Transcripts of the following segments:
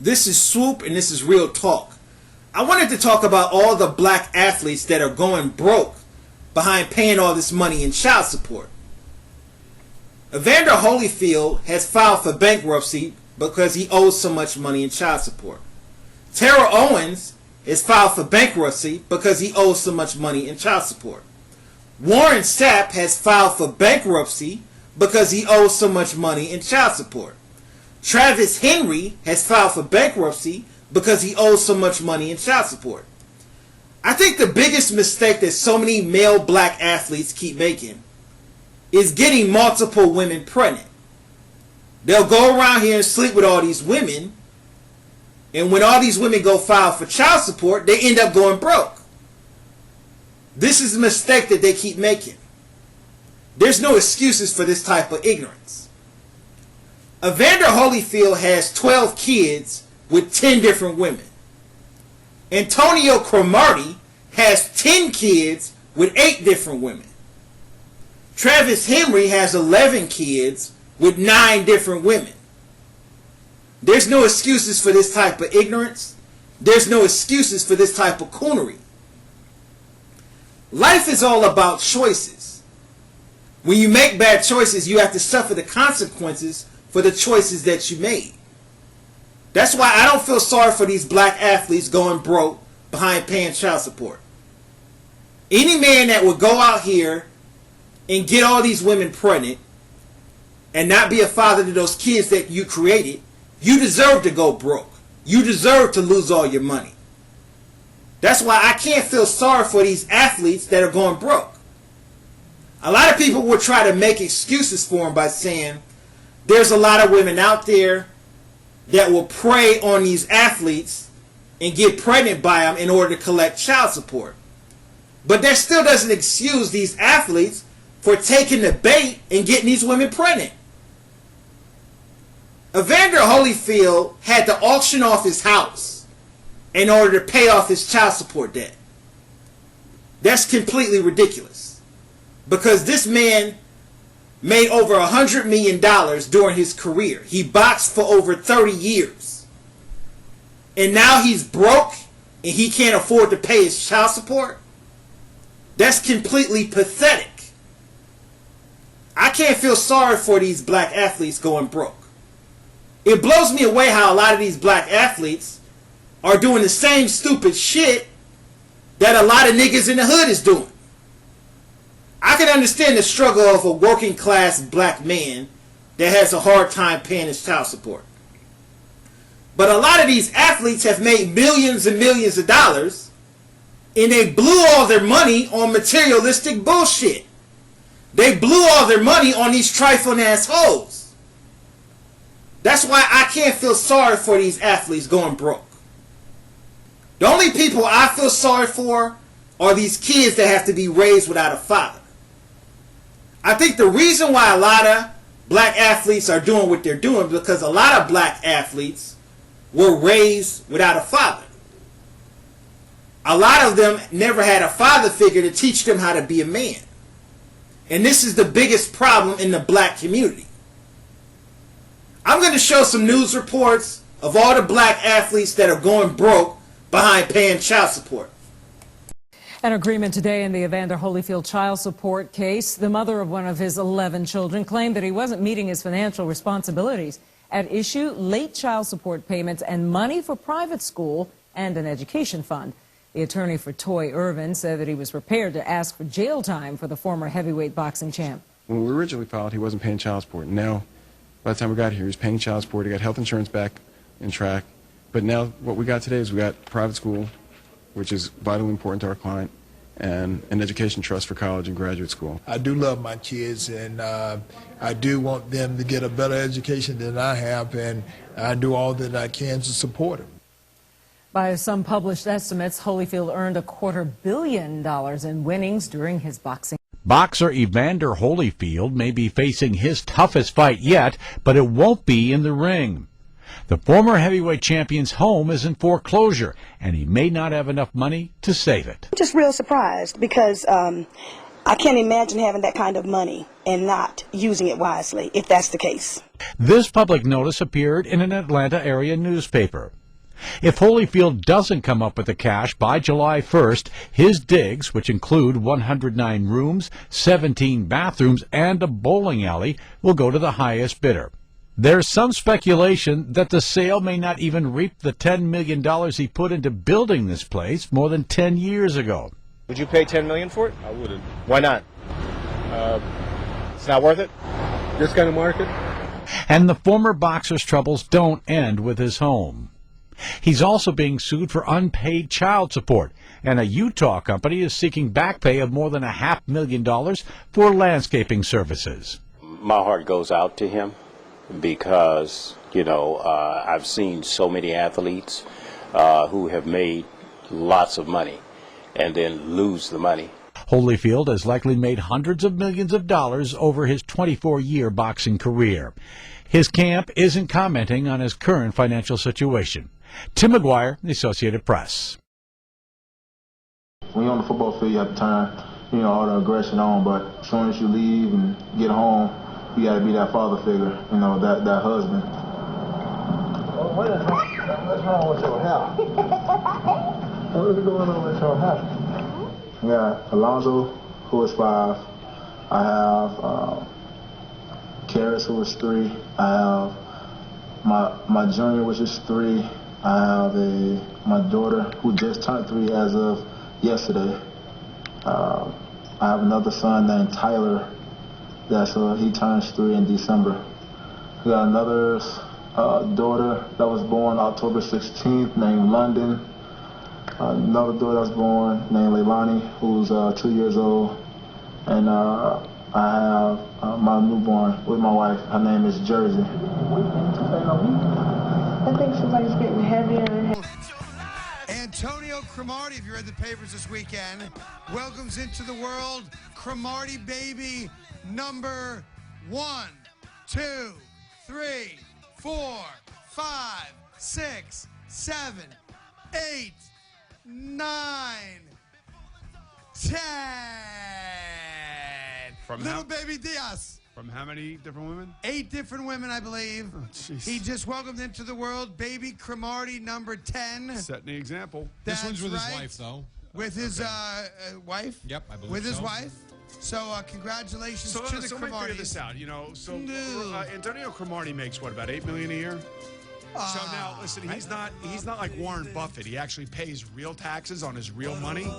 This is Swoop, and this is Real Talk. I wanted to talk about all the black athletes that are going broke behind paying all this money in child support. Evander Holyfield has filed for bankruptcy because he owes so much money in child support. Tara Owens has filed for bankruptcy because he owes so much money in child support. Warren Sapp has filed for bankruptcy because he owes so much money in child support. Travis Henry has filed for bankruptcy because he owes so much money in child support. I think the biggest mistake that so many male black athletes keep making is getting multiple women pregnant. They'll go around here and sleep with all these women, and when all these women go file for child support, they end up going broke. This is a mistake that they keep making. There's no excuses for this type of ignorance. Evander Holyfield has 12 kids with 10 different women. Antonio Cromartie has 10 kids with 8 different women. Travis Henry has 11 kids with 9 different women. There's no excuses for this type of ignorance. There's no excuses for this type of coonery. Life is all about choices. When you make bad choices, you have to suffer the consequences for the choices that you made. That's why I don't feel sorry for these black athletes going broke behind paying child support. Any man that would go out here and get all these women pregnant and not be a father to those kids that you created, you deserve to go broke. You deserve to lose all your money. That's why I can't feel sorry for these athletes that are going broke. A lot of people will try to make excuses for them by saying there's a lot of women out there that will prey on these athletes and get pregnant by them in order to collect child support. But that still doesn't excuse these athletes for taking the bait and getting these women pregnant. Evander Holyfield had to auction off his house in order to pay off his child support debt. That's completely ridiculous. Because this man made over $100 million during his career. He boxed for over 30 years. And now he's broke and he can't afford to pay his child support? That's completely pathetic. I can't feel sorry for these black athletes going broke. It blows me away how a lot of these black athletes are doing the same stupid shit that a lot of niggas in the hood is doing. I can understand the struggle of a working class black man that has a hard time paying his child support. But a lot of these athletes have made millions and millions of dollars, and they blew all their money on materialistic bullshit. They blew all their money on these trifling ass hoes. That's why I can't feel sorry for these athletes going broke. The only people I feel sorry for are these kids that have to be raised without a father. I think the reason why a lot of black athletes are doing what they're doing is because a lot of black athletes were raised without a father. A lot of them never had a father figure to teach them how to be a man. And this is the biggest problem in the black community. I'm going to show some news reports of all the black athletes that are going broke behind paying child support. An agreement today in the Evander Holyfield child support case. The mother of one of his 11 children claimed that he wasn't meeting his financial responsibilities. At issue, late child support payments and money for private school and an education fund. The attorney for Toy Irvin said that he was prepared to ask for jail time for the former heavyweight boxing champ. When we originally filed, he wasn't paying child support. Now, by the time we got here, he was paying child support. He got health insurance back in track. But now what we got today is we got private school, which is vitally important to our client, and an education trust for college and graduate school. I do love my kids, and I do want them to get a better education than I have, and I do all that I can to support them. By some published estimates, Holyfield earned $250 million in winnings during his boxing. Boxer Evander Holyfield may be facing his toughest fight yet, but it won't be in the ring. The former heavyweight champion's home is in foreclosure, and he may not have enough money to save it. I'm just real surprised because I can't imagine having that kind of money and not using it wisely, if that's the case. This public notice appeared in an Atlanta area newspaper. If Holyfield doesn't come up with the cash by July 1st, his digs, which include 109 rooms, 17 bathrooms, and a bowling alley, will go to the highest bidder. There's some speculation that the sale may not even reap the $10 million he put into building this place more than 10 years ago. Would you pay $10 million for it? I wouldn't. Why not? It's not worth it? This kind of market? And the former boxer's troubles don't end with his home. He's also being sued for unpaid child support, and a Utah company is seeking back pay of more than $500,000 for landscaping services. My heart goes out to him because, I've seen so many athletes who have made lots of money and then lose the money. Holyfield has likely made hundreds of millions of dollars over his 24-year boxing career. His camp isn't commenting on his current financial situation. Tim McGuire, The Associated Press. When you're on the football field, you have to turn, all the aggression on, but as soon as you leave and get home, you got to be that father figure, that husband. Well, what's wrong with your hair? What is going on with your hair? We got Alonzo, who is 5. I have Karis, who is 3. I have my junior, which is 3. I have my daughter, who just turned 3 as of yesterday. I have another son named Tyler. He turns 3 in December. We got another daughter that was born October 16th named London. Another daughter that was born named Leilani, who's 2 years old. And I have my newborn with my wife. Her name is Jersey. I think somebody's getting heavier and heavier. Antonio Cromartie, if you read the papers this weekend, welcomes into the world Cromartie baby number 1, 2, 3, 4, 5, 6, 7, 8, 9, 10. From Little baby Diaz. From how many different women? 8 different women, I believe. Oh, jeez. He just welcomed into the world baby Cromartie number 10. Setting the example. This one's with his wife, though. With his wife? Yep, I believe with his so. wife. So congratulations to the Let me figure Cromarties. this out. Antonio Cromartie makes what, about $8 million a year? So now, listen, he's not like Warren Buffett. He actually pays real taxes on his real money.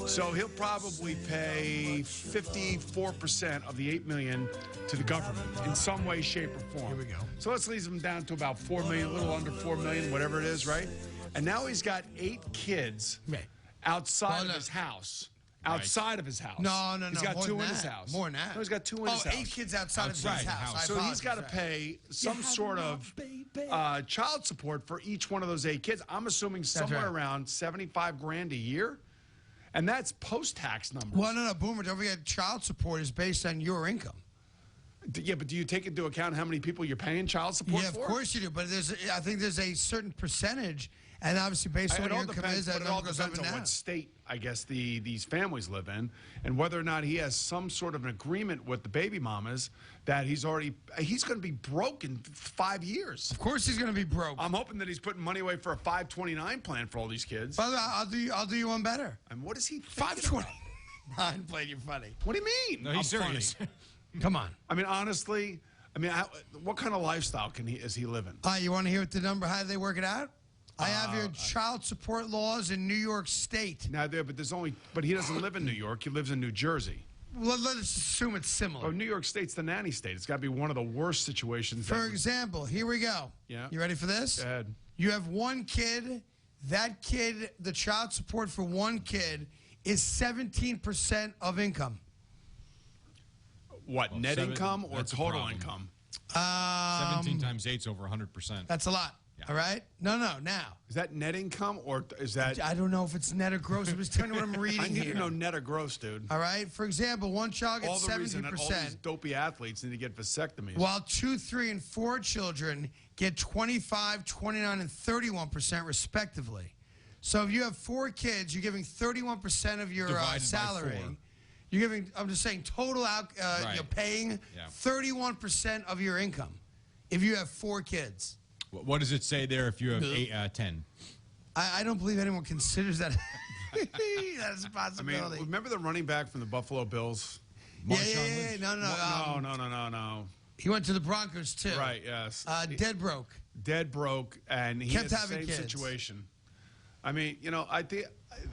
So he'll probably pay 54% of the $8 million to the government in some way, shape, or form. Here we go. So let's leave him down to about $4 million, a little under $4 million, whatever it is, right? And now he's got 8 kids outside of his house. Outside of his house. No. He's got more 2 than in his that. house. More than that. No, he's got 2 in his house. 8 kids outside of his house. So he's got to pay some sort of child support for each one of those 8 kids. I'm assuming somewhere around $75,000 a year, and that's post-tax numbers. Well, no, Boomer. Don't forget, child support is based on your income. Yeah, but do you take into account how many people you're paying child support for? Yeah, of course you do. But I think there's a certain percentage, and obviously based on what your income is, that number goes up and down. What state, I guess, these families live in, and whether or not he has some sort of an agreement with the baby mamas that he's going to be broke in 5 years. Of course he's going to be broke. I'm hoping that he's putting money away for a 529 plan for all these kids. By the way, I'll do you one better. And what is he? 529 played you funny. What do you mean? No, he's serious. Come on. I mean, honestly, what kind of lifestyle is he living? You want to hear what the number? How they work it out? I have here child support laws in New York State. Now but he doesn't live in New York. He lives in New Jersey. Well, let's assume it's similar. Oh, New York State's the nanny state. It's got to be one of the worst situations. For example, here we go. Yeah. You ready for this? Go ahead. You have one kid. That kid, the child support for one kid is 17% of income. What, net income or total income? 17 times 8 is over 100%. That's a lot. Yeah. All right? No, now. Is that net income or is that... I don't know if it's net or gross. I'm just telling you what I'm reading here. I need to know net or gross, dude. All right? For example, one child gets 70%. All the reason that all these dopey athletes need to get vasectomies. While 2, 3, and 4 children get 25, 29, and 31% respectively. So if you have 4 kids, you're giving 31% of your salary. You're giving, I'm just saying, total out, you're paying 31% of your income if you have 4 kids. What does it say there if you have 10? I don't believe anyone considers that. That is a I possibility. mean, remember the running back from the Buffalo Bills? Yeah. No. No. He went to the Broncos too. Right, yes. Dead broke. Dead broke, and he Kept had the having same kids. situation. I mean, I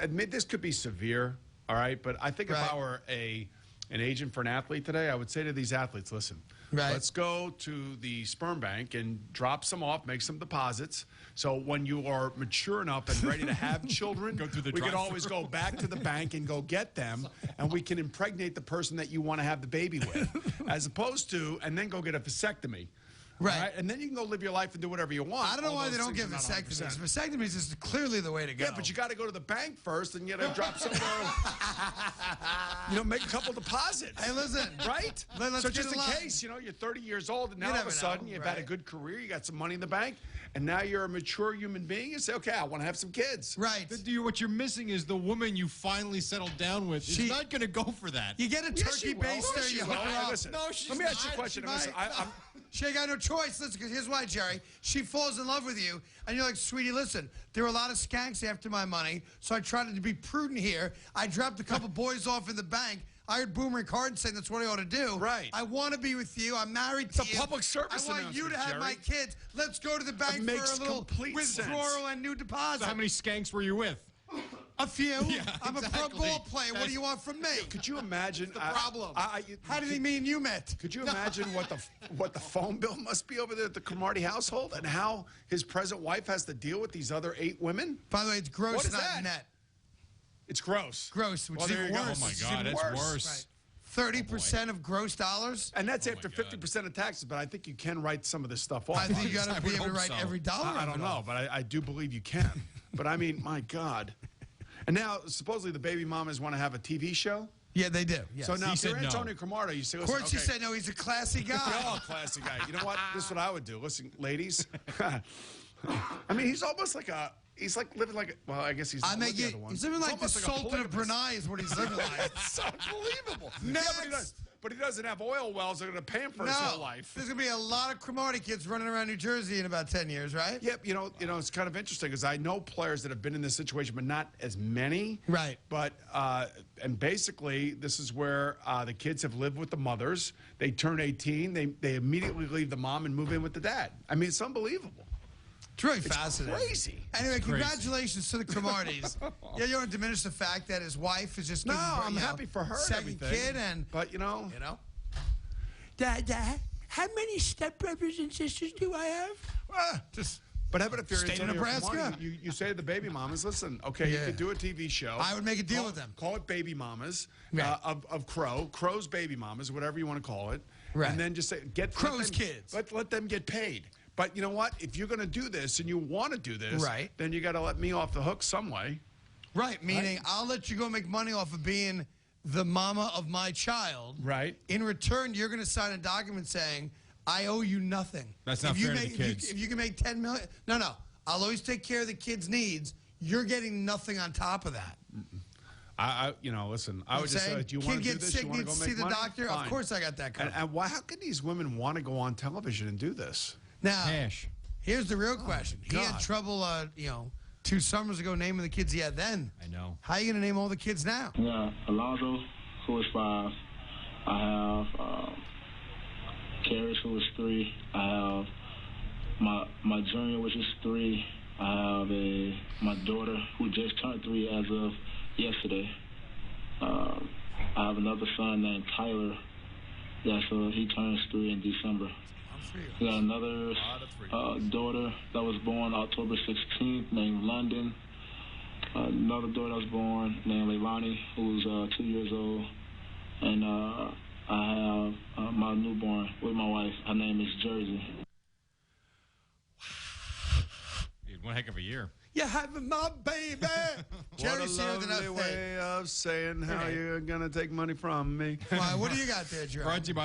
admit this could be severe, all right? But I think if I were an agent for an athlete today, I would say to these athletes, listen, let's go to the sperm bank and drop some off, make some deposits. So when you are mature enough and ready to have children, we can always go back to the bank and go get them, and we can impregnate the person that you want to have the baby with, as opposed to, and then go get a vasectomy. Right. And then you can go live your life and do whatever you want. I don't know why they don't get vasectomies. Vasectomies is clearly the way to go. Yeah, but you got to go to the bank first, and you got to drop somewhere. Make a couple deposits. Hey, listen. Right? So just in case, you're 30 years old, and now all of a sudden you've had a good career, you got some money in the bank, and now you're a mature human being. You say, okay, I want to have some kids. Right. What you're missing is the woman you finally settled down with. She's not going to go for that. You get a turkey baster, you hook her up. Listen, No, she's let me ask you a not. question. She Listen, might. She ain't got no choice. Listen, because here's why, Jerry. She falls in love with you, and you're like, sweetie, listen, there were a lot of skanks after my money, so I tried to be prudent here. I dropped a couple boys off in the bank. I heard Boomer and Carden saying that's what I ought to do. Right. I want to be with you. I'm married to you. It's a public service I want you to have announcement, my Jerry. kids. Let's go to the bank It makes for a little complete withdrawal sense. and new deposit. How many skanks were you with? A few. Yeah, I'm a pro exactly. ball player. What do you want from me? Could you imagine the problem? How did he mean you met? Could you imagine what the phone bill must be over there at the Cromartie household, and how his present wife has to deal with these other 8 women? By the way, it's gross, What is not that? net. It's gross. Gross, which Well, is there even you go. worse. Oh, my It's God, even that's worse. 30% of gross dollars? And that's after my God. 50% of taxes, but I think you can write some of this stuff off. I think you got I to be would able to hope write so. every dollar. I of don't it know, off. but I do believe you can. But I mean, my God. And now, supposedly, the baby mamas want to have a TV show? Yeah, they do. Yes. So now, He if you're said no. Antonio Cromartie, you say, Of listen, course, he okay, said no. He's a classy guy. oh, classy guy. You know what? This is what I would do. Listen, ladies. I mean, he's almost like he's like living like well, I guess he's not with the other one. He's living like the almost Sultan of polygamist. Brunei is what he's living like. It's unbelievable. Next. Yeah, but he doesn't have oil wells that are going to pay him for his whole life. There's going to be a lot of Cromartie kids running around New Jersey in about 10 years, right? Yep, it's kind of interesting because I know players that have been in this situation, but not as many. Right. But and basically, this is where the kids have lived with the mothers. They turn 18, they immediately leave the mom and move in with the dad. I mean, it's unbelievable. It's really fascinating. Crazy. Anyway, congratulations to the Cromarties. Yeah, you don't diminish the fact that his wife is just No, giving birth, I'm happy for her and second everything. kid, and But Dad, how many stepbrothers and sisters do I have? But how about if you're State of Antonio Nebraska? Cromartie, you say to the baby mamas, listen, okay, you could do a TV show. I would make a deal with them. Call it Baby Mamas Right. of Crow's Baby Mamas, whatever you want to call it. Right. And then just say, Crow's kids. Let them get paid. But you know what? If you're going to do this and you want to do this, Right. then you got to let me off the hook some way. Right, meaning I'll let you go make money off of being the mama of my child. Right. In return, you're going to sign a document saying, I owe you nothing. That's not if you fair to make, the kids. If you can make $10 million, no, I'll always take care of the kids' needs. You're getting nothing on top of that. Listen, I would just say, do you Kid want to do gets this? sick, You want to needs go to make see the money? doctor. Fine. Of course I got that covered. And why? How can these women want to go on television and do this? Now, Cash. here's the real question. He had God. trouble, 2 summers ago naming the kids he had then. I know. How are you going to name all the kids now? Yeah, Alonzo, who is 5. I have Karis, who is 3. I have my junior, which is 3. I have my daughter, who just turned 3 as of yesterday. I have another son named Tyler. Yeah, so he turns 3 in December. We got another daughter that was born October 16th named London. Another daughter that was born named Leilani, who's 2 years old. And I have my newborn with my wife. Her name is Jersey. One heck of a year. You're having my baby. Jerry's what here a with lovely an way of saying how Right. you're going to take money from me. Why, what do you got there, Jerry? Brought to you by